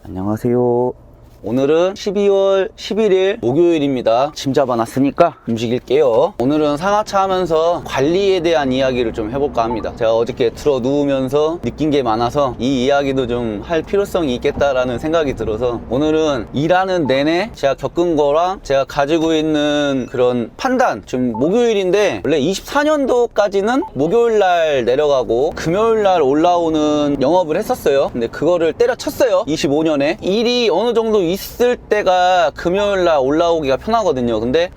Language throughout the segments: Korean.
안녕하세요. 오늘은 12월 11일 목요일입니다. 짐 잡아놨으니까 움직일게요. 오늘은 상하차 하면서 관리에 대한 이야기를 좀 해볼까 합니다. 제가 어저께 들어 누우면서 느낀 게 많아서 이 이야기도 좀 할 필요성이 있겠다라는 생각이 들어서 오늘은 일하는 내내 제가 겪은 거랑 제가 가지고 있는 그런 판단, 지금 목요일인데 원래 24년도까지는 목요일날 내려가고 금요일날 올라오는 영업을 했었어요. 근데 그거를 때려쳤어요. 25년에 일이 어느 정도 있을 때가 금요일날 올라오기가 편하거든요. 근데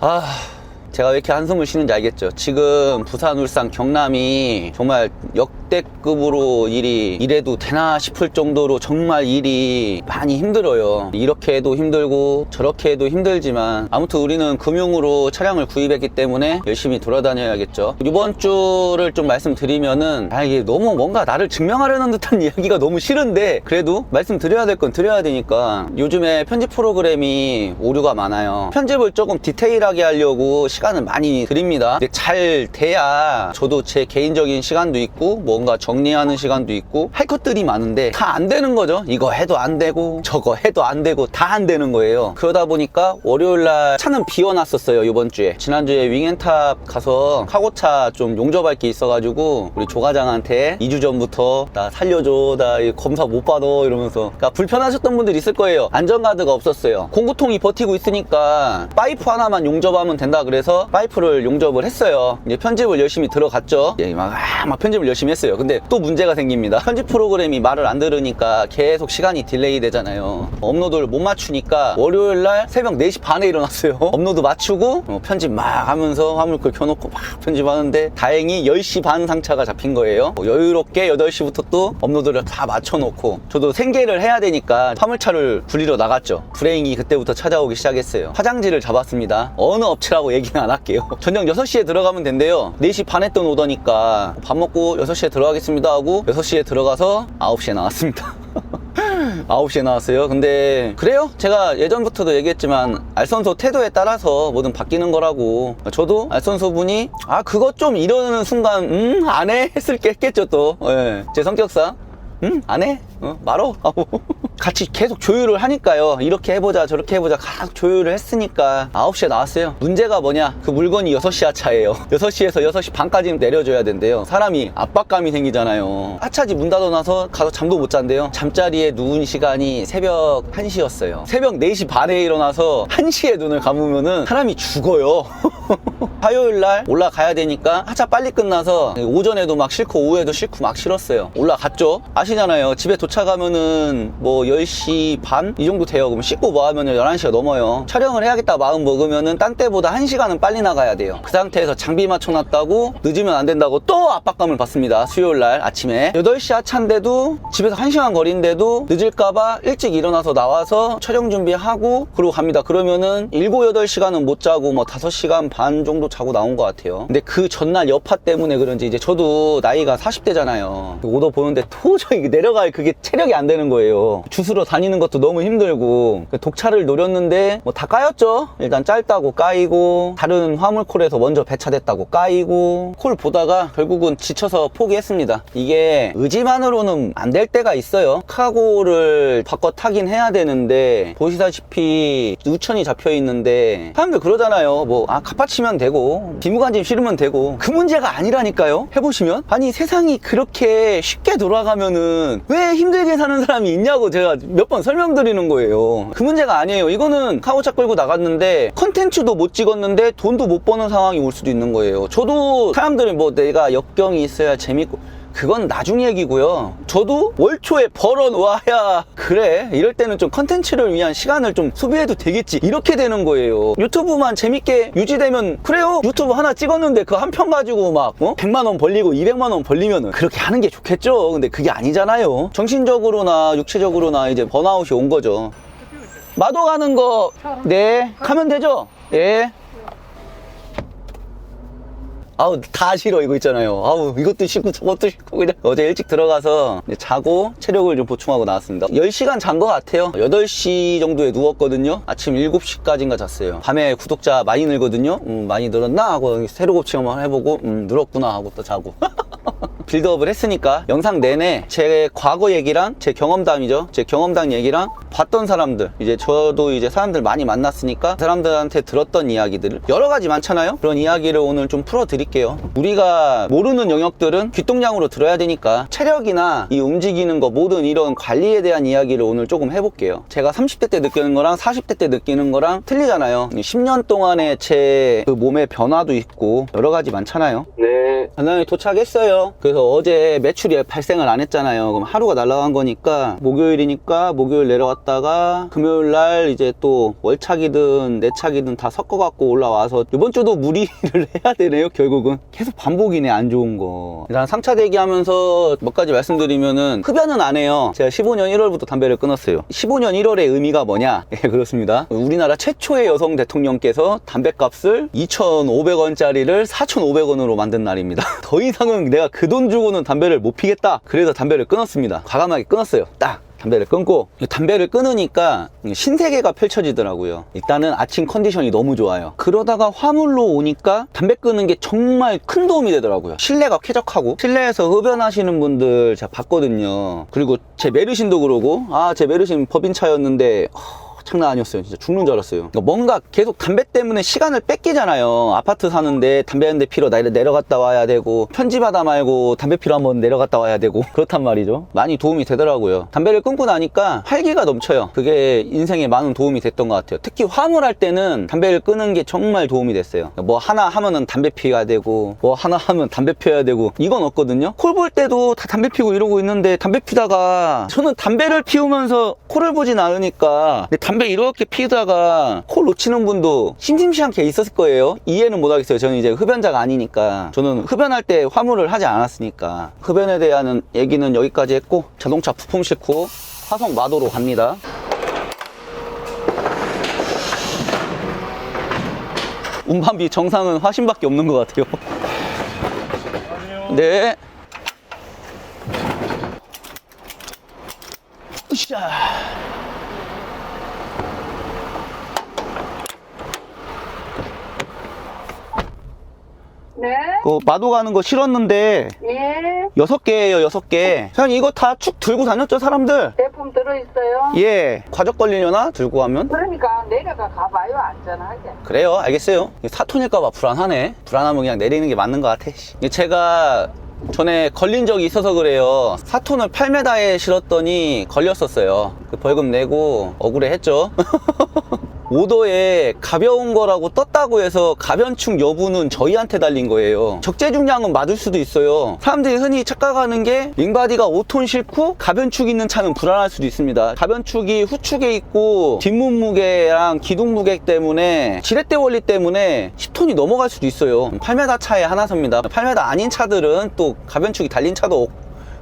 제가 왜 이렇게 한숨을 쉬는지 알겠죠? 지금 부산, 울산, 경남이 정말 역대급으로 일이 이래도 되나 싶을 정도로 정말 일이 많이 힘들어요. 이렇게 해도 힘들고 저렇게 해도 힘들지만 아무튼 우리는 금융으로 차량을 구입했기 때문에 열심히 돌아다녀야겠죠. 이번 주를 좀 말씀드리면은 이게 너무 뭔가 나를 증명하려는 듯한 이야기가 너무 싫은데 그래도 말씀드려야 될 건 드려야 되니까 요즘에 편집 프로그램이 오류가 많아요. 편집을 조금 디테일하게 하려고 시간을 많이 드립니다. 잘 돼야 저도 제 개인적인 시간도 있고 뭔가 정리하는 시간도 있고 할 것들이 많은데 다 안 되는 거죠. 이거 해도 안 되고 저거 해도 안 되고 다 안 되는 거예요. 그러다 보니까 월요일날 차는 비워놨었어요. 이번 주에 지난주에 윙앤탑 가서 카고차 좀 용접할 게 있어가지고 우리 조과장한테 2주 전부터 나 살려줘, 나 검사 못 받아 이러면서. 그러니까 불편하셨던 분들 있을 거예요. 안전가드가 없었어요. 공구통이 버티고 있으니까 파이프 하나만 용접하면 된다 그래서 파이프를 용접을 했어요. 이제 편집을 열심히 들어갔죠. 막 편집을 열심히 했어요. 근데 또 문제가 생깁니다. 편집 프로그램이 말을 안 들으니까 계속 시간이 딜레이 되잖아요. 업로드를 못 맞추니까 월요일날 새벽 4시 반에 일어났어요. 업로드 맞추고 편집 막 하면서 화물글 켜놓고 막 편집하는데 다행히 10시 반 상차가 잡힌 거예요. 여유롭게 8시부터 또 업로드를 다 맞춰놓고 저도 생계를 해야 되니까 화물차를 굴리러 나갔죠. 불행히 그때부터 찾아오기 시작했어요. 화장지를 잡았습니다. 어느 업체라고 얘기는 안 할게요. 저녁 6시에 들어가면 된대요. 4시 반에 또 오더니까 밥 먹고 6시에 들어가겠습니다 하고 6시에 들어가서 9시에 나왔습니다. 9시에 나왔어요. 근데 그래요. 제가 예전부터도 얘기했지만 알선소 태도에 따라서 뭐든 바뀌는 거라고. 저도 알선소 분이 그것 좀 이러는 순간 안 해? 했겠죠 또. 제 성격상 안 해? 말어? 같이 계속 조율을 하니까요. 이렇게 해보자 저렇게 해보자 계속 조율을 했으니까 9시에 나왔어요. 문제가 뭐냐, 그 물건이 6시 하차예요. 6시에서 6시 반까지는 내려줘야 된대요. 사람이 압박감이 생기잖아요. 하차지 문 닫아놔서 가서 잠도 못 잔대요. 잠자리에 누운 시간이 새벽 1시였어요. 새벽 4시 반에 일어나서 1시에 눈을 감으면은 사람이 죽어요. 화요일날 올라가야 되니까 하차 빨리 끝나서 오전에도 막 싫고 오후에도 싫고 막 싫었어요. 올라갔죠. 아시잖아요. 집에 도착하면은 뭐 10시 반? 이 정도 돼요. 그럼 씻고 뭐 하면은 11시가 넘어요. 촬영을 해야겠다 마음 먹으면은 딴 때보다 1시간은 빨리 나가야 돼요. 그 상태에서 장비 맞춰놨다고 늦으면 안 된다고 또 압박감을 받습니다. 수요일날 아침에 8시 하차인데도 집에서 1시간 거리인데도 늦을까봐 일찍 일어나서 나와서 촬영 준비하고 그러고 갑니다. 그러면은 7, 8시간은 못 자고 뭐 5시간 반 정도 자고 나온 것 같아요. 근데 그 전날 여파 때문에 그런지 이제 저도 나이가 40대잖아요. 오더 보는데 도저히 내려갈 그게 체력이 안 되는 거예요. 주스러 다니는 것도 너무 힘들고 독차를 노렸는데 뭐 다 까였죠. 일단 짧다고 까이고 다른 화물콜에서 먼저 배차됐다고 까이고 콜 보다가 결국은 지쳐서 포기했습니다. 이게 의지만으로는 안 될 때가 있어요. 카고를 바꿔 타긴 해야 되는데 보시다시피 우천이 잡혀 있는데 사람들 그러잖아요. 뭐 카파치면 되고 비무관심 실으면 되고. 그 문제가 아니라니까요. 해보시면 아니 세상이 그렇게 쉽게 돌아가면은 왜 힘들게 사는 사람이 있냐고 제가 몇 번 설명드리는 거예요. 그 문제가 아니에요. 이거는 카고차 끌고 나갔는데 컨텐츠도 못 찍었는데 돈도 못 버는 상황이 올 수도 있는 거예요. 저도 사람들이 뭐 내가 역경이 있어야 재밌고 그건 나중 얘기고요. 저도 월초에 벌어놓아야 그래 이럴 때는 좀 컨텐츠를 위한 시간을 좀 소비해도 되겠지 이렇게 되는 거예요. 유튜브만 재밌게 유지되면 그래요. 유튜브 하나 찍었는데 그 한 편 가지고 막 100만원 벌리고 200만원 벌리면은 그렇게 하는 게 좋겠죠. 근데 그게 아니잖아요. 정신적으로나 육체적으로나 이제 번아웃이 온 거죠. 마도 가는 거 네 가면 되죠. 예. 아우 다 싫어 이거 있잖아요. 아우 이것도 싫고 저것도 싫고 그냥 어제 일찍 들어가서 자고 체력을 좀 보충하고 나왔습니다. 10시간 잔 것 같아요. 8시 정도에 누웠거든요. 아침 7시까지인가 잤어요. 밤에 구독자 많이 늘거든요. 많이 늘었나 하고 새로 고침 한번 해보고 늘었구나 하고 또 자고 빌드업을 했으니까 영상 내내 제 과거 얘기랑 제 경험담이죠. 제 경험담 얘기랑 봤던 사람들, 이제 저도 이제 사람들 많이 만났으니까 사람들한테 들었던 이야기들을 여러 가지 많잖아요. 그런 이야기를 오늘 좀 풀어 드릴게요. 우리가 모르는 영역들은 귓동량으로 들어야 되니까 체력이나 이 움직이는 거 모든 이런 관리에 대한 이야기를 오늘 조금 해볼게요. 제가 30대 때 느끼는 거랑 40대 때 느끼는 거랑 틀리잖아요. 10년 동안의 제 그 몸의 변화도 있고 여러 가지 많잖아요. 네. 단장님 도착했어요. 그래서 어제 매출이 발생을 안 했잖아요. 그럼 하루가 날아간 거니까 목요일이니까 목요일 내려갔다가 금요일 날 이제 또 월차기든 내차기든 다 섞어갖고 올라와서 이번 주도 무리를 해야 되네요. 결국은 계속 반복이네. 안 좋은 거. 일단 3차 대기하면서 몇 가지 말씀드리면은 흡연은 안 해요. 제가 15년 1월부터 담배를 끊었어요. 15년 1월의 의미가 뭐냐? 예, 그렇습니다. 우리나라 최초의 여성 대통령께서 담배값을 2,500원짜리를 4,500원으로 만든 날입니다. 더 이상은 내가 그 돈 주고는 담배를 못 피겠다. 그래서 담배를 끊었습니다. 과감하게 끊었어요. 딱 담배를 끊고, 담배를 끊으니까 신세계가 펼쳐지더라고요. 일단은 아침 컨디션이 너무 좋아요. 그러다가 화물로 오니까 담배 끊는 게 정말 큰 도움이 되더라고요. 실내가 쾌적하고, 실내에서 흡연하시는 분들 제가 봤거든요. 그리고 제 메르신도 그러고, 제 메르신 법인차였는데 장난 아니었어요. 진짜 죽는 줄 알았어요. 그러니까 뭔가 계속 담배 때문에 시간을 뺏기잖아요. 아파트 사는데 담배 한 대 피러 내려갔다 와야 되고, 편집하다 말고 담배 피러 한번 내려갔다 와야 되고 그렇단 말이죠. 많이 도움이 되더라고요. 담배를 끊고 나니까 활기가 넘쳐요. 그게 인생에 많은 도움이 됐던 것 같아요. 특히 화물할 때는 담배를 끊는 게 정말 도움이 됐어요. 뭐 하나 하면은 담배 피워야 되고, 뭐 하나 하면 담배 피워야 되고, 이건 없거든요. 콜 볼 때도 다 담배 피고 이러고 있는데, 담배 피다가 저는 담배를 피우면서 콜을 보진 않으니까 담배 이렇게 피우다가 코 놓치는 분도 심심찮게 있었을 거예요. 이해는 못하겠어요. 저는 이제 흡연자가 아니니까. 저는 흡연할 때 화물을 하지 않았으니까. 흡연에 대한 얘기는 여기까지 했고, 자동차 부품 싣고 화성 마도로 갑니다. 운반비 정상은 화신밖에 없는 것 같아요. 네. 으쌰. 네. 그 마도 가는 거 실었는데 예. 6개예요. 6개. 그냥 이거 다 축 들고 다녔죠, 사람들? 제품 들어있어요. 예. 과적 걸리려나? 들고 가면? 그러니까 내려가 가봐요, 안전하게. 그래요. 알겠어요. 4톤일까봐 불안하네. 불안하면 그냥 내리는 게 맞는 것 같아. 제가 전에 걸린 적이 있어서 그래요. 4톤을 8m에 실었더니 걸렸었어요. 그 벌금 내고 억울해 했죠. 오더에 가벼운 거라고 떴다고 해서 가변축 여부는 저희한테 달린 거예요. 적재 중량은 맞을 수도 있어요. 사람들이 흔히 착각하는 게 윙바디가 5톤 싣고 가변축 있는 차는 불안할 수도 있습니다. 가변축이 후축에 있고 뒷문무게랑 기둥무게 때문에 지렛대 원리 때문에 10톤이 넘어갈 수도 있어요. 8m 차에 하나섭니다. 8m 아닌 차들은 또 가변축이 달린 차도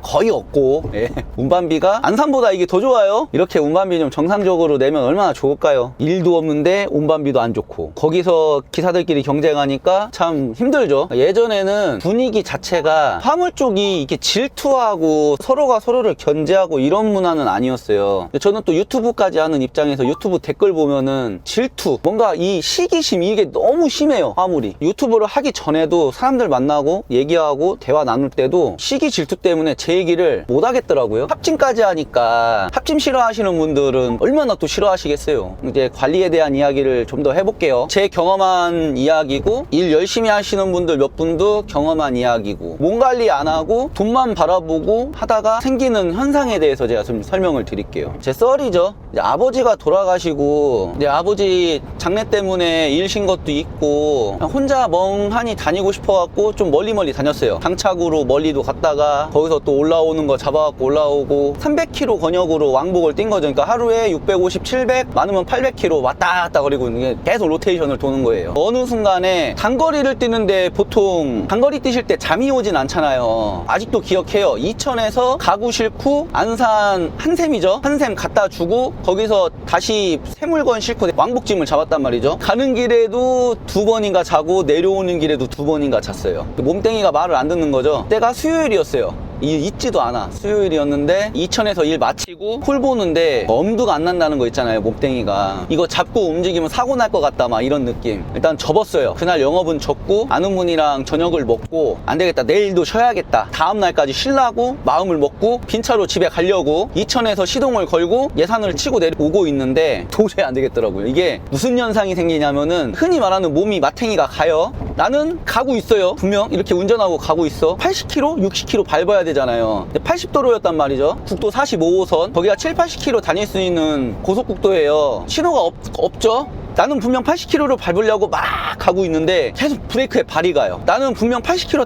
거의 없고, 예. 운반비가 안산보다 이게 더 좋아요. 이렇게 운반비 좀 정상적으로 내면 얼마나 좋을까요? 일도 없는데 운반비도 안 좋고, 거기서 기사들끼리 경쟁하니까 참 힘들죠. 예전에는 분위기 자체가 화물 쪽이 이렇게 질투하고 서로가 서로를 견제하고 이런 문화는 아니었어요. 저는 또 유튜브까지 하는 입장에서 유튜브 댓글 보면은 질투, 뭔가 이 시기심, 이게 너무 심해요. 화물이. 유튜브를 하기 전에도 사람들 만나고 얘기하고 대화 나눌 때도 시기 질투 때문에 제 얘기를 못 하겠더라고요. 합침까지 하니까, 합침 싫어하시는 분들은 얼마나 또 싫어하시겠어요. 이제 관리에 대한 이야기를 좀 더 해볼게요. 제 경험한 이야기고, 일 열심히 하시는 분들 몇 분도 경험한 이야기고, 몸 관리 안 하고 돈만 바라보고 하다가 생기는 현상에 대해서 제가 좀 설명을 드릴게요. 제 썰이죠. 이제 아버지가 돌아가시고, 이제 아버지 장례 때문에 일 쉰 것도 있고, 혼자 멍하니 다니고 싶어갖고 좀 멀리 다녔어요. 장착으로 멀리도 갔다가 거기서 또 올라오는 거 잡아갖고 올라오고, 300km 권역으로 왕복을 뛴 거죠. 그러니까 하루에 650, 700, 많으면 800km 왔다 갔다 거리고 계속 로테이션을 도는 거예요. 어느 순간에 단거리를 뛰는데 보통 단거리 뛰실 때 잠이 오진 않잖아요. 아직도 기억해요. 이천에서 가구 싣고 안산 한샘이죠. 한샘 갖다 주고 거기서 다시 새물건 싣고 왕복짐을 잡았단 말이죠. 가는 길에도 2번인가 자고 내려오는 길에도 2번인가 잤어요. 몸땡이가 말을 안 듣는 거죠. 때가 수요일이었어요. 있지도 않아. 수요일이었는데 이천에서 일 마치고 콜 보는데 엄두가 안 난다는 거 있잖아요. 몸땡이가 이거 잡고 움직이면 사고 날 것 같다 막 이런 느낌. 일단 접었어요. 그날 영업은 접고 아는 분이랑 저녁을 먹고 안 되겠다 내일도 쉬어야겠다 다음 날까지 쉬려고 마음을 먹고 빈차로 집에 가려고 이천에서 시동을 걸고 예산을 치고 내려오고 있는데 도저히 안 되겠더라고요. 이게 무슨 현상이 생기냐면은 흔히 말하는 몸이 마탱이가 가요. 나는 가고 있어요. 분명 이렇게 운전하고 가고 있어. 80km, 60km 밟아야 되잖아요. 80도로였단 말이죠. 국도 45호선 거기가 7, 80km 다닐 수 있는 고속국도예요. 신호가 없죠. 나는 분명 80km를 밟으려고 막 가고 있는데 계속 브레이크에 발이 가요. 나는 분명 80km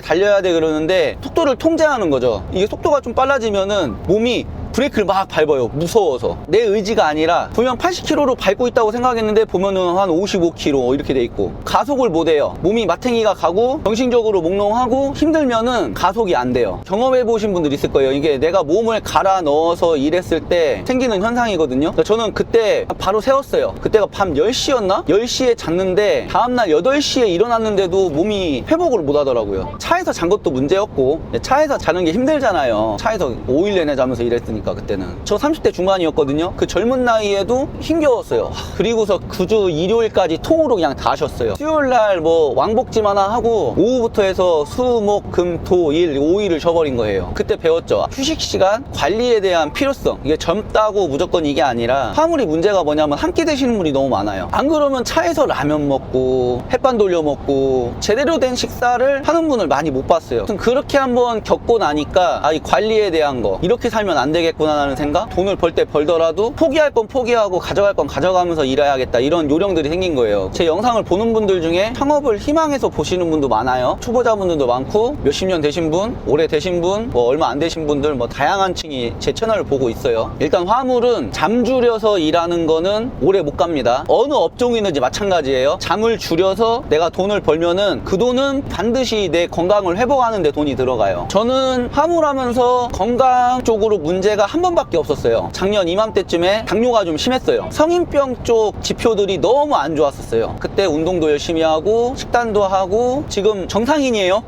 달려야 돼 그러는데 속도를 통제하는 거죠. 이게 속도가 좀 빨라지면은 몸이 브레이크를 막 밟아요. 무서워서. 내 의지가 아니라 분명 80km로 밟고 있다고 생각했는데 보면은 한 55km 이렇게 돼 있고 가속을 못 해요. 몸이 마탱이가 가고 정신적으로 몽롱하고 힘들면은 가속이 안 돼요. 경험해 보신 분들 있을 거예요. 이게 내가 몸을 갈아 넣어서 일했을 때 생기는 현상이거든요. 저는 그때 바로 세웠어요. 그때가 밤 10시였나? 10시에 잤는데 다음날 8시에 일어났는데도 몸이 회복을 못 하더라고요. 차에서 잔 것도 문제였고 차에서 자는 게 힘들잖아요. 차에서 5일 내내 자면서 일했으니까 그때는. 저 30대 중반이었거든요. 그 젊은 나이에도 힘겨웠어요. 그리고서 그주 일요일까지 통으로 그냥 다 하셨어요. 수요일날 뭐 왕복짐 하나 하고 오후부터 해서 수, 목, 금, 토, 일 5일을 쉬어버린 거예요. 그때 배웠죠. 휴식 시간 관리에 대한 필요성. 이게 젊다고 무조건 이게 아니라 화물이 문제가 뭐냐면 한 끼 드시는 분이 너무 많아요. 안 그러면 차에서 라면 먹고 햇반 돌려 먹고 제대로 된 식사를 하는 분을 많이 못 봤어요. 그렇게 한번 겪고 나니까 이 관리에 대한 거 이렇게 살면 안 되겠구나 하는 생각. 돈을 벌 때 벌더라도 포기할 건 포기하고 가져갈 건 가져가면서 일해야겠다 이런 요령들이 생긴 거예요. 제 영상을 보는 분들 중에 창업을 희망해서 보시는 분도 많아요. 초보자분들도 많고 몇십 년 되신 분, 오래 되신 분, 뭐 얼마 안 되신 분들 뭐 다양한 층이 제 채널을 보고 있어요. 일단 화물은 잠 줄여서 일하는 거는 오래 못 갑니다. 어느 업종이든지 마찬가지예요. 잠을 줄여서 내가 돈을 벌면은 그 돈은 반드시 내 건강을 회복하는 데 돈이 들어가요. 저는 화물하면서 건강 쪽으로 문제가 한 번밖에 없었어요. 작년 이맘때쯤에 당뇨가 좀 심했어요. 성인병 쪽 지표들이 너무 안 좋았었어요. 그때 운동도 열심히 하고 식단도 하고 지금 정상인이에요.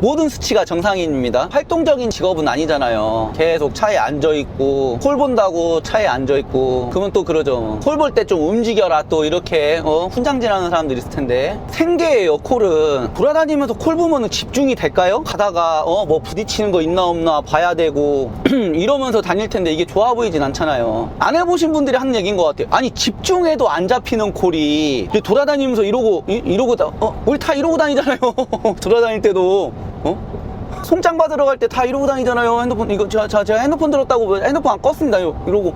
모든 수치가 정상인입니다. 활동적인 직업은 아니잖아요. 계속 차에 앉아있고 콜 본다고 차에 앉아있고 그러면 또 그러죠. 콜 볼 때 좀 움직여라 또 이렇게 훈장질하는 사람들이 있을 텐데 생계예요. 콜은 돌아다니면서 콜 보면 집중이 될까요? 가다가 뭐 부딪히는 거 있나 없나 봐야 되고 이러면서 다닐 텐데 이게 좋아 보이진 않잖아요. 안 해보신 분들이 하는 얘기인 것 같아요. 아니 집중해도 안 잡히는 콜이 돌아다니면서 이러고 우리 다 이러고 다니잖아요. 돌아다닐 때도 송장 받으러 갈 때 다 이러고 다니잖아요. 핸드폰 이거 제가 핸드폰 들었다고 핸드폰 안 껐습니다. 이러고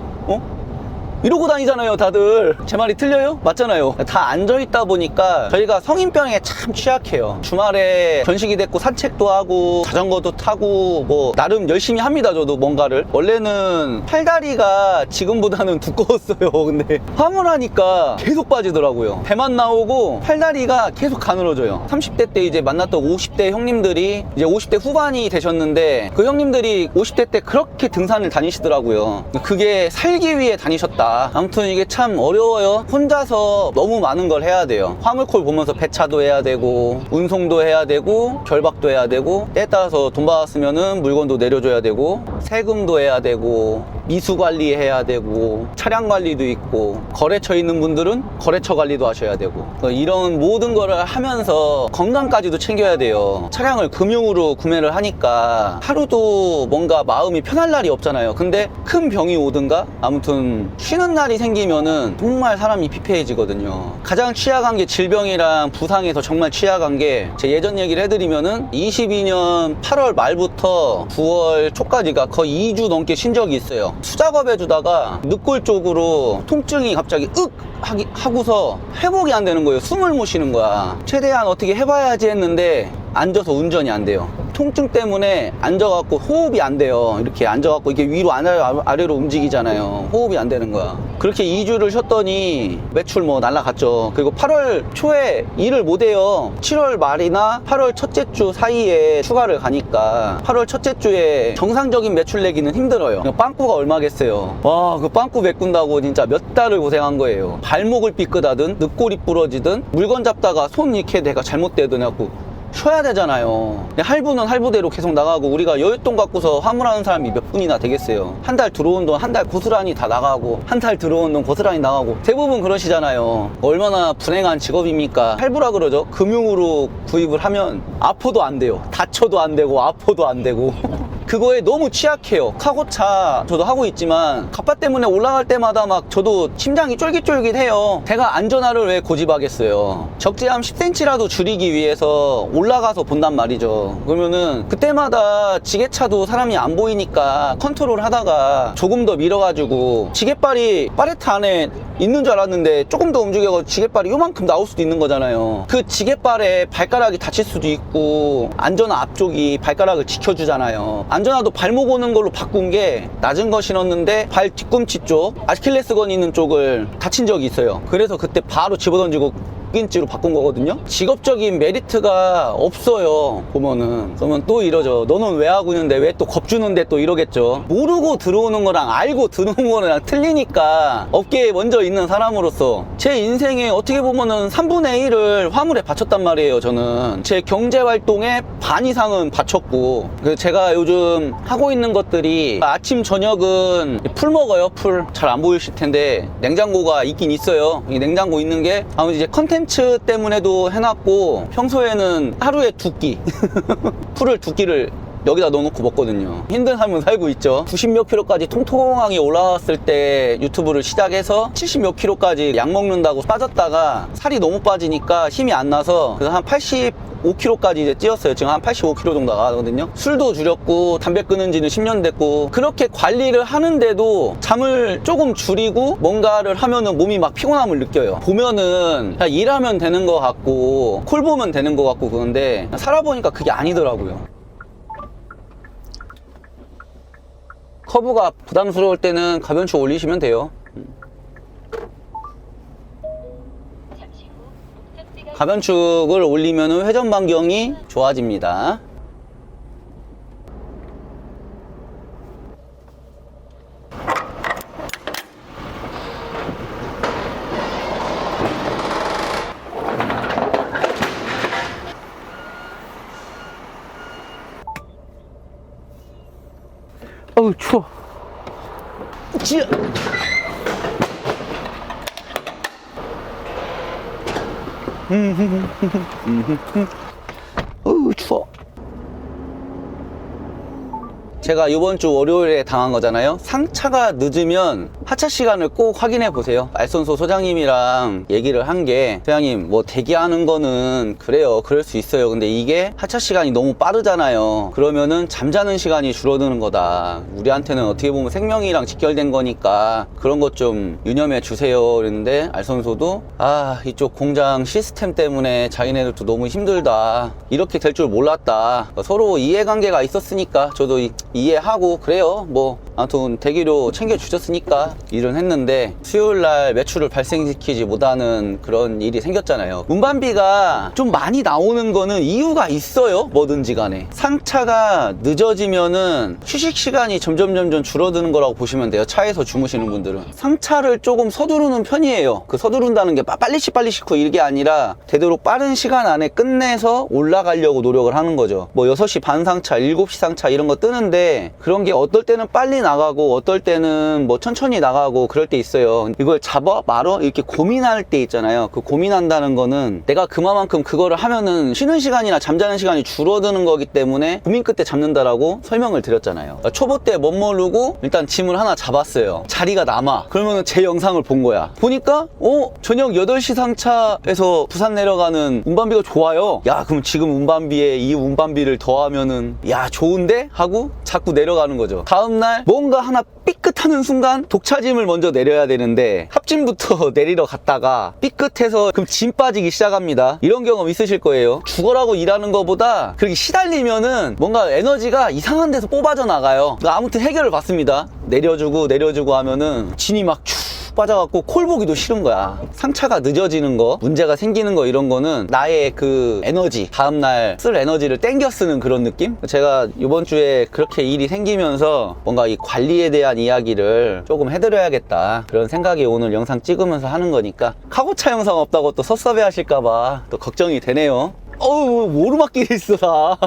이러고 다니잖아요. 다들 제 말이 틀려요? 맞잖아요. 다 앉아있다 보니까 저희가 성인병에 참 취약해요. 주말에 견식이 됐고 산책도 하고 자전거도 타고 뭐 나름 열심히 합니다. 저도 뭔가를. 원래는 팔다리가 지금보다는 두꺼웠어요. 근데 화물하니까 계속 빠지더라고요. 배만 나오고 팔다리가 계속 가늘어져요. 30대 때 이제 만났던 50대 형님들이 이제 50대 후반이 되셨는데 그 형님들이 50대 때 그렇게 등산을 다니시더라고요. 그게 살기 위해 다니셨다. 아무튼 이게 참 어려워요. 혼자서 너무 많은 걸 해야 돼요. 화물콜 보면서 배차도 해야 되고 운송도 해야 되고 결박도 해야 되고 때에 따라서 돈 받았으면은 물건도 내려줘야 되고 세금도 해야 되고 미수 관리해야 되고 차량 관리도 있고 거래처에 있는 분들은 거래처 관리도 하셔야 되고 이런 모든 거를 하면서 건강까지도 챙겨야 돼요. 차량을 금융으로 구매를 하니까 하루도 뭔가 마음이 편할 날이 없잖아요. 근데 큰 병이 오든가 아무튼 쉬는 날이 생기면은 정말 사람이 피폐해지거든요. 가장 취약한 게 질병이랑 부상에서 정말 취약한 게 제 예전 얘기를 해드리면은 22년 8월 말부터 9월 초까지가 거의 2주 넘게 쉰 적이 있어요. 수작업 해주다가 늑골 쪽으로 통증이 갑자기 하고서 회복이 안 되는 거예요. 숨을 못 쉬는 거야. 최대한 어떻게 해봐야지 했는데 앉아서 운전이 안 돼요. 통증 때문에 앉아갖고 호흡이 안 돼요. 이렇게 앉아갖고 이게 위로 아래로 움직이잖아요. 호흡이 안 되는 거야. 그렇게 2주를 쉬었더니 매출 뭐 날라갔죠. 그리고 8월 초에 일을 못 해요. 7월 말이나 8월 첫째 주 사이에 휴가를 가니까 8월 첫째 주에 정상적인 매출 내기는 힘들어요. 빵꾸가 얼마겠어요. 와, 그 빵꾸 메꾼다고 진짜 몇 달을 고생한 거예요. 발목을 삐끗하든 늑골이 부러지든 물건 잡다가 손 이렇게 내가 잘못되든 해갖고 쉬어야 되잖아요. 근데 할부는 할부대로 계속 나가고 우리가 여윳돈 갖고서 화물하는 사람이 몇 분이나 되겠어요. 한 달 들어온 돈 한 달 고스란히 다 나가고 한 달 들어온 돈 고스란히 나가고 대부분 그러시잖아요. 얼마나 불행한 직업입니까? 할부라 그러죠. 금융으로 구입을 하면 아파도 안 돼요. 다쳐도 안 되고 아파도 안 되고 그거에 너무 취약해요. 카고차 저도 하고 있지만 갑바 때문에 올라갈 때마다 막 저도 심장이 쫄깃쫄깃해요. 제가 안전화를 왜 고집하겠어요. 적재함 10cm라도 줄이기 위해서 올라가서 본단 말이죠. 그러면은 그때마다 지게차도 사람이 안 보이니까 컨트롤 하다가 조금 더 밀어가지고 지게발이 파레트 안에 있는 줄 알았는데 조금 더 움직여서 지게발이 요만큼 나올 수도 있는 거잖아요. 그 지게발에 발가락이 다칠 수도 있고 안전화 앞쪽이 발가락을 지켜주잖아요. 안전화도 발목 오는 걸로 바꾼 게 낮은 거 신었는데 발 뒤꿈치 쪽 아킬레스건 있는 쪽을 다친 적이 있어요. 그래서 그때 바로 집어던지고 6인치로 바꾼 거거든요. 직업적인 메리트가 없어요. 보면은 그러면 또 이러죠. 너는 왜 하고 있는데 왜 또 겁주는데 또 이러겠죠. 모르고 들어오는 거랑 알고 들어오는 거랑 틀리니까 업계에 먼저 있는 사람으로서 제 인생에 어떻게 보면은 3분의 1을 화물에 바쳤단 말이에요. 저는 제 경제활동의 반 이상은 바쳤고 제가 요즘 하고 있는 것들이 아침 저녁은 풀 먹어요. 풀 잘 안 보이실 텐데 냉장고가 있긴 있어요. 이 냉장고 있는 게 아무튼 이제 컨텐츠 때문에도 해놨고 평소에는 하루에 2끼 풀을 2끼를 여기다 넣어놓고 먹거든요. 힘든 삶을 살고 있죠. 90 몇 킬로까지 통통하게 올라왔을 때 유튜브를 시작해서 70 몇 킬로까지 약 먹는다고 빠졌다가 살이 너무 빠지니까 힘이 안 나서 그래서 한 85kg까지 이제 찌었어요. 지금 한 85kg 정도 나가거든요. 술도 줄였고 담배 끊은 지는 10년 됐고 그렇게 관리를 하는데도 잠을 조금 줄이고 뭔가를 하면은 몸이 막 피곤함을 느껴요. 보면은 그냥 일하면 되는 것 같고 콜 보면 되는 것 같고 그런데 살아보니까 그게 아니더라고요. 커브가 부담스러울 때는 가변축 올리시면 돼요. 가변축을 올리면 회전 반경이 좋아집니다. 어우 추워. 찌 어우 추워. 제가 이번 주 월요일에 당한 거잖아요. 상차가 늦으면 하차 시간을 꼭 확인해 보세요. 알선소 소장님이랑 얘기를 한 게 소장님 뭐 대기하는 거는 그래요. 그럴 수 있어요. 근데 이게 하차 시간이 너무 빠르잖아요. 그러면은 잠자는 시간이 줄어드는 거다. 우리한테는 어떻게 보면 생명이랑 직결된 거니까 그런 것 좀 유념해 주세요. 그랬는데 알선소도 이쪽 공장 시스템 때문에 자기네들도 너무 힘들다. 이렇게 될 줄 몰랐다. 서로 이해관계가 있었으니까 저도 이해하고 그래요. 뭐 아무튼 대기료 챙겨주셨으니까 일은 했는데 수요일날 매출을 발생시키지 못하는 그런 일이 생겼잖아요. 운반비가 좀 많이 나오는 거는 이유가 있어요. 뭐든지 간에 상차가 늦어지면은 휴식 시간이 점점 줄어드는 거라고 보시면 돼요. 차에서 주무시는 분들은 상차를 조금 서두르는 편이에요. 그 서두른다는 게 빨리씩 이게 아니라 되도록 빠른 시간 안에 끝내서 올라가려고 노력을 하는 거죠. 뭐 6시 반 상차 7시 상차 이런 거 뜨는데 그런 게 어떨 때는 빨리 나가고 어떨 때는 뭐 천천히 나가고 그럴 때 있어요. 이걸 잡아 말어 이렇게 고민할 때 있잖아요. 그 고민한다는 거는 내가 그만큼 그거를 하면은 쉬는 시간이나 잠자는 시간이 줄어드는 거기 때문에 고민 끝에 잡는다라고 설명을 드렸잖아요. 초보 때 못 모르고 일단 짐을 하나 잡았어요. 자리가 남아. 그러면은 제 영상을 본 거야. 보니까 저녁 8시 상차에서 부산 내려가는 운반비가 좋아요. 야 그럼 지금 운반비에 이 운반비를 더하면은 야 좋은데? 하고 자꾸 내려가는 거죠. 다음날 뭔가 하나 삐끗하는 순간 독차짐을 먼저 내려야 되는데 합짐부터 내리러 갔다가 삐끗해서 그럼 짐 빠지기 시작합니다. 이런 경험 있으실 거예요. 죽어라고 일하는 것보다 그렇게 시달리면은 뭔가 에너지가 이상한 데서 뽑아져 나가요. 아무튼 해결을 받습니다. 내려주고 하면은 진이 막 빠져갖고 콜 보기도 싫은 거야. 상차가 늦어지는 거, 문제가 생기는 거 이런 거는 나의 그 에너지, 다음날 쓸 에너지를 땡겨 쓰는 그런 느낌? 제가 이번 주에 그렇게 일이 생기면서 뭔가 이 관리에 대한 이야기를 조금 해드려야겠다 그런 생각이 오늘 영상 찍으면서 하는 거니까 카고차 영상 없다고 또 섭섭해 하실까봐 또 걱정이 되네요. 오르막길에 있어 다.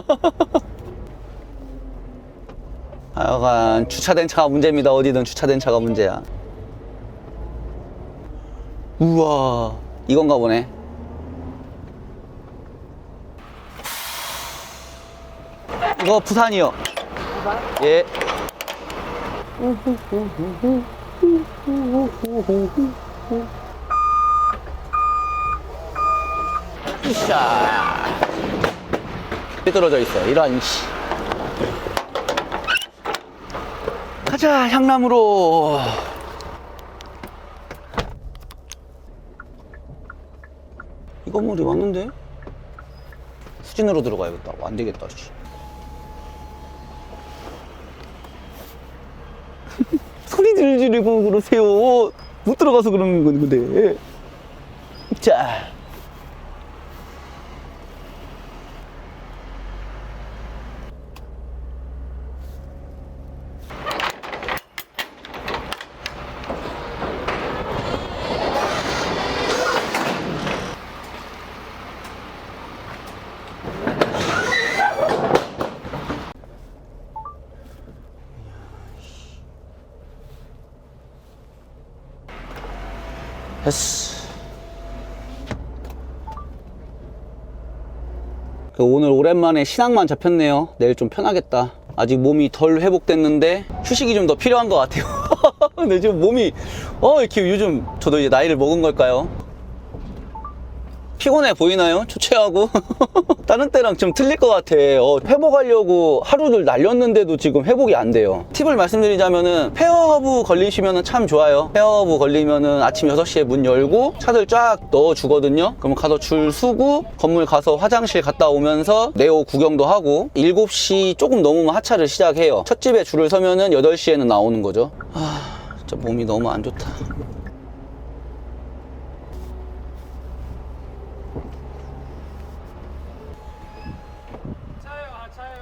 하여간 주차된 차가 문제입니다. 어디든 주차된 차가 문제야. 우와, 이건가 보네. 이거 부산이요. 부산? 예. 으쌰. 삐뚤어져 있어. 이런 씨. 가자, 향남으로. 이 건물이 왔는데? 수진으로 들어가야겠다. 안 되겠다, 씨. 소리 지르고 그러세요. 못 들어가서 그러는 건데. 자. 됐어. 오늘 오랜만에 신앙만 잡혔네요. 내일 좀 편하겠다. 아직 몸이 덜 회복됐는데 휴식이 좀 더 필요한 것 같아요. 근데 지금 몸이 이렇게 요즘 저도 이제 나이를 먹은 걸까요? 피곤해 보이나요? 초췌하고. 다른 때랑 좀 틀릴 것 같아. 회복하려고 하루를 날렸는데도 지금 회복이 안 돼요. 팁을 말씀드리자면은 페어허브 걸리시면은 참 좋아요. 페어허브 걸리면은 아침 6시에 문 열고 차들 쫙 넣어 주거든요. 그럼 가서 줄 서고 건물 가서 화장실 갔다 오면서 네오 구경도 하고 7시 조금 넘으면 하차를 시작해요. 첫 집에 줄을 서면은 8시에는 나오는 거죠. 진짜 몸이 너무 안 좋다.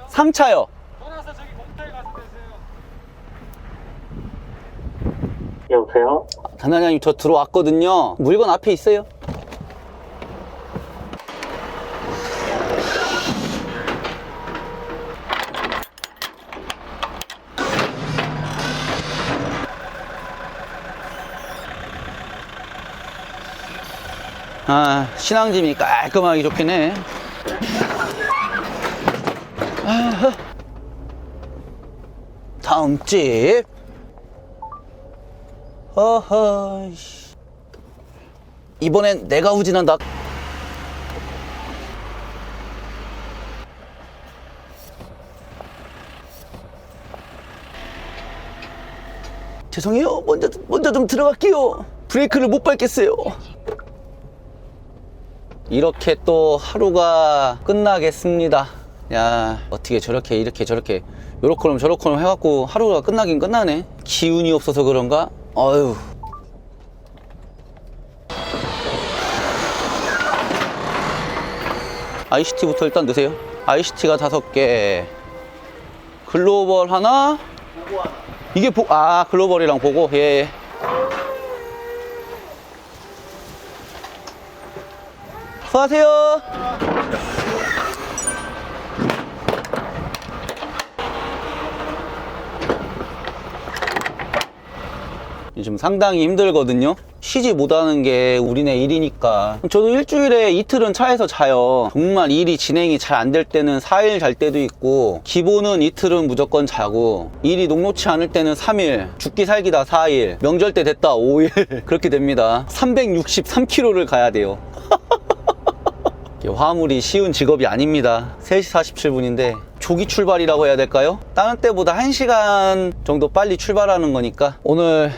3차요. 떠나서 저기 공터에 가서 되세요. 여보세요? 단장님, 저 들어왔거든요. 물건 앞에 있어요. 신앙짐이 깔끔하게 좋긴 해. 다음 집. 이번엔 내가 후진한다. 죄송해요. 먼저 좀 들어갈게요. 브레이크를 못 밟겠어요. 이렇게 또 하루가 끝나겠습니다. 야, 어떻게 저렇게 이렇게 저렇게 요렇게럼 저렇게럼 해갖고 하루가 끝나긴 끝나네. 기운이 없어서 그런가? 어휴. 아이시티부터 일단 넣으세요. 아이시티가 5개, 글로벌 하나, 이게 글로벌이랑 보고. 예. 수고하세요. 요즘 상당히 힘들거든요. 쉬지 못하는 게 우리네 일이니까. 저도 일주일에 이틀은 차에서 자요. 정말 일이 진행이 잘 안 될 때는 4일 잘 때도 있고, 기본은 이틀은 무조건 자고, 일이 녹록치 않을 때는 3일, 죽기 살기다 4일, 명절 때 됐다 5일 그렇게 됩니다. 363km를 가야 돼요. 화물이 쉬운 직업이 아닙니다. 3시 47분인데 조기 출발이라고 해야 될까요? 다른 때보다 1시간 정도 빨리 출발하는 거니까 오늘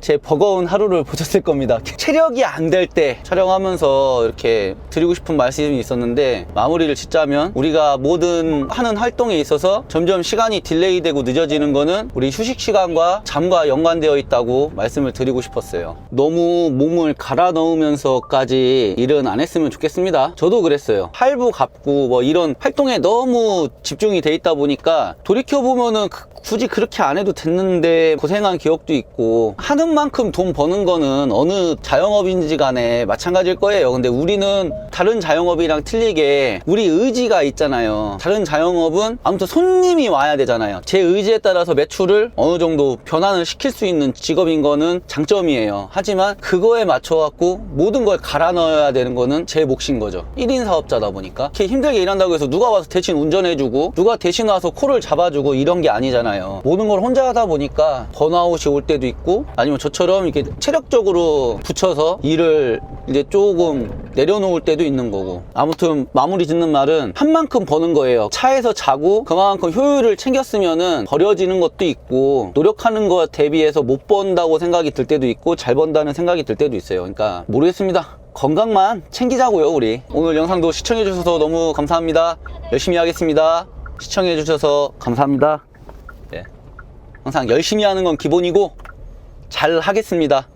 제 버거운 하루를 보셨을 겁니다. 체력이 안 될 때 촬영하면서 이렇게 드리고 싶은 말씀이 있었는데, 마무리를 짓자면 우리가 모든 하는 활동에 있어서 점점 시간이 딜레이 되고 늦어지는 거는 우리 휴식 시간과 잠과 연관되어 있다고 말씀을 드리고 싶었어요. 너무 몸을 갈아 넣으면서까지 일은 안 했으면 좋겠습니다. 저도 그랬어요. 할부 갚고 뭐 이런 활동에 너무 집중이 돼 있다 보니까 돌이켜보면은 굳이 그렇게 안 해도 됐는데 고생한 기억도 있고, 하는 만큼 돈 버는 거는 어느 자영업인지 간에 마찬가지일 거예요. 근데 우리는 다른 자영업이랑 틀리게 우리 의지가 있잖아요. 다른 자영업은 아무튼 손님이 와야 되잖아요. 제 의지에 따라서 매출을 어느 정도 변환을 시킬 수 있는 직업인 거는 장점이에요. 하지만 그거에 맞춰갖고 모든 걸 갈아 넣어야 되는 거는 제 몫인 거죠. 1인 사업자다 보니까 이렇게 힘들게 일한다고 해서 누가 와서 대신 운전해주고 누가 대신 와서 콜을 잡아주고 이런 게 아니잖아요. 모든 걸 혼자 하다 보니까 번아웃이 올 때도 있고, 아니면 저처럼 이렇게 체력적으로 붙여서 일을 이제 조금 내려놓을 때도 있는 거고. 아무튼 마무리 짓는 말은 한 만큼 버는 거예요. 차에서 자고 그만큼 효율을 챙겼으면은 버려지는 것도 있고, 노력하는 것 대비해서 못 번다고 생각이 들 때도 있고 잘 번다는 생각이 들 때도 있어요. 그러니까 모르겠습니다. 건강만 챙기자고요. 우리 오늘 영상도 시청해 주셔서 너무 감사합니다. 열심히 하겠습니다. 시청해 주셔서 감사합니다. 네. 항상 열심히 하는 건 기본이고 잘 하겠습니다.